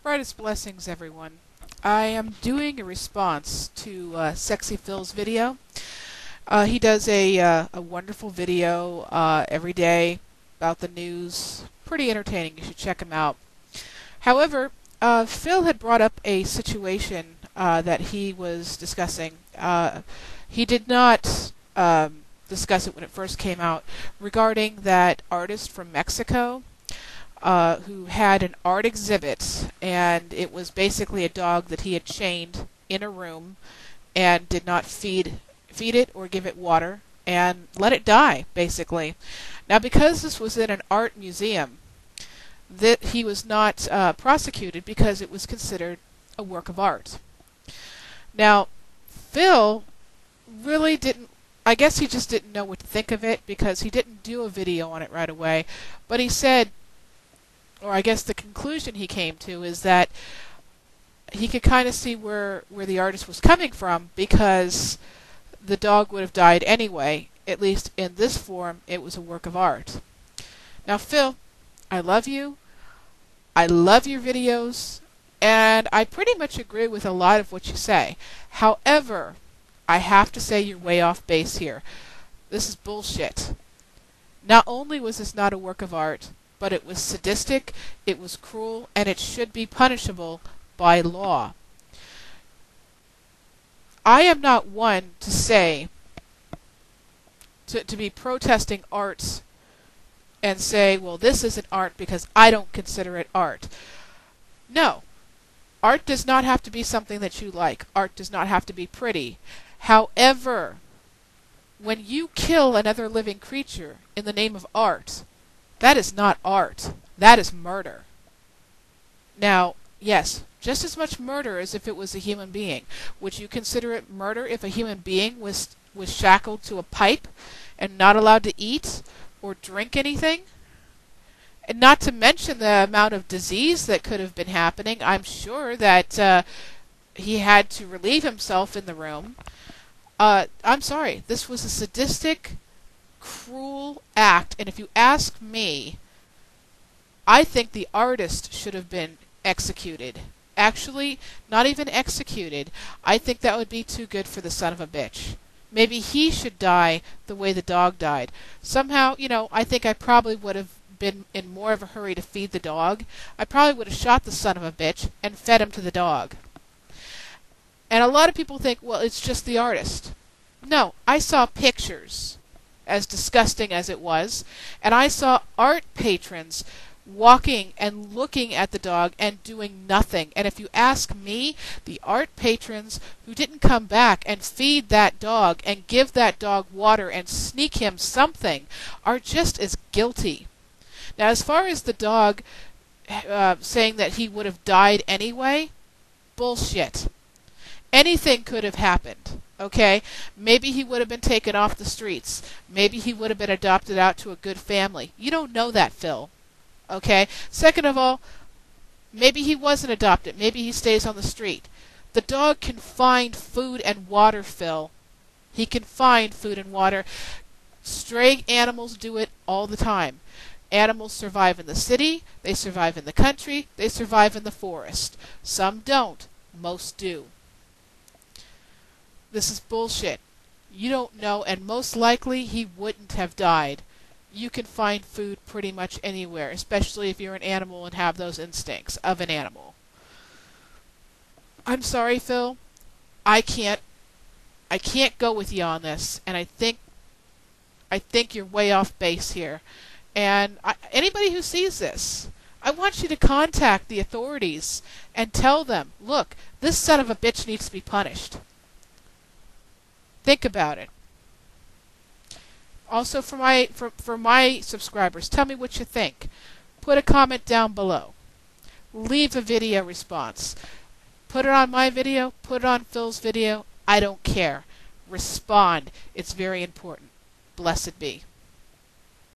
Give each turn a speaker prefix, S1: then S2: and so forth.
S1: Brightest blessings, everyone. I am doing a response to Sexy Phil's video. He does a wonderful video every day about the news. Pretty entertaining. You should check him out. However, Phil had brought up a situation that he was discussing. He did not discuss it when it first came out, regarding that artist from Mexico who had an art exhibit, and it was basically a dog that he had chained in a room and did not feed it or give it water and let it die, basically. Now, because this was in an art museum, that he was not prosecuted because it was considered a work of art. Now, Phil really didn't, I guess he just didn't know what to think of it, because he didn't do a video on it right away, but he said, or I guess the conclusion he came to is that he could kind of see where the artist was coming from, because the dog would have died anyway. At least in this form, it was a work of art. Now, Phil, I love you. I love your videos, and I pretty much agree with a lot of what you say. However, I have to say you're way off base here. This is bullshit. Not only was this not a work of art, but it was sadistic, it was cruel, and it should be punishable by law. I am not one to say, to be protesting arts and say, well, this isn't art because I don't consider it art. No. Art does not have to be something that you like. Art does not have to be pretty. However, when you kill another living creature in the name of art, that is not art. That is murder. Now, yes, just as much murder as if it was a human being. Would you consider it murder if a human being was shackled to a pipe and not allowed to eat or drink anything? And not to mention the amount of disease that could have been happening. I'm sure that he had to relieve himself in the room. I'm sorry, this was a sadistic, cruel act, and if you ask me, I think the artist should have been executed. Actually, not even executed. I think that would be too good for the son of a bitch. Maybe he should die the way the dog died. Somehow, I think I probably would have been in more of a hurry to feed the dog. I probably would have shot the son of a bitch and fed him to the dog. And a lot of people think, well, it's just the artist. No, I saw pictures, as disgusting as it was, and I saw art patrons walking and looking at the dog and doing nothing. And if you ask me, the art patrons who didn't come back and feed that dog and give that dog water and sneak him something are just as guilty. Now, as far as the dog saying that he would have died anyway, bullshit. Anything could have happened. Okay? Maybe he would have been taken off the streets. Maybe he would have been adopted out to a good family. You don't know that, Phil. Okay? Second of all, maybe he wasn't adopted. Maybe he stays on the street. The dog can find food and water, Phil. He can find food and water. Stray animals do it all the time. Animals survive in the city. They survive in the country. They survive in the forest. Some don't. Most do. This is bullshit. You don't know, and most likely he wouldn't have died. You can find food pretty much anywhere, especially if you're an animal and have those instincts of an animal. I'm sorry, Phil. I can't go with you on this, and I think you're way off base here. And anybody who sees this, I want you to contact the authorities and tell them, look, this son of a bitch needs to be punished. Think about it. Also, for my subscribers, tell me what you think. Put a comment down below. Leave a video response. Put it on my video. Put it on Phil's video. I don't care. Respond. It's very important. Blessed be.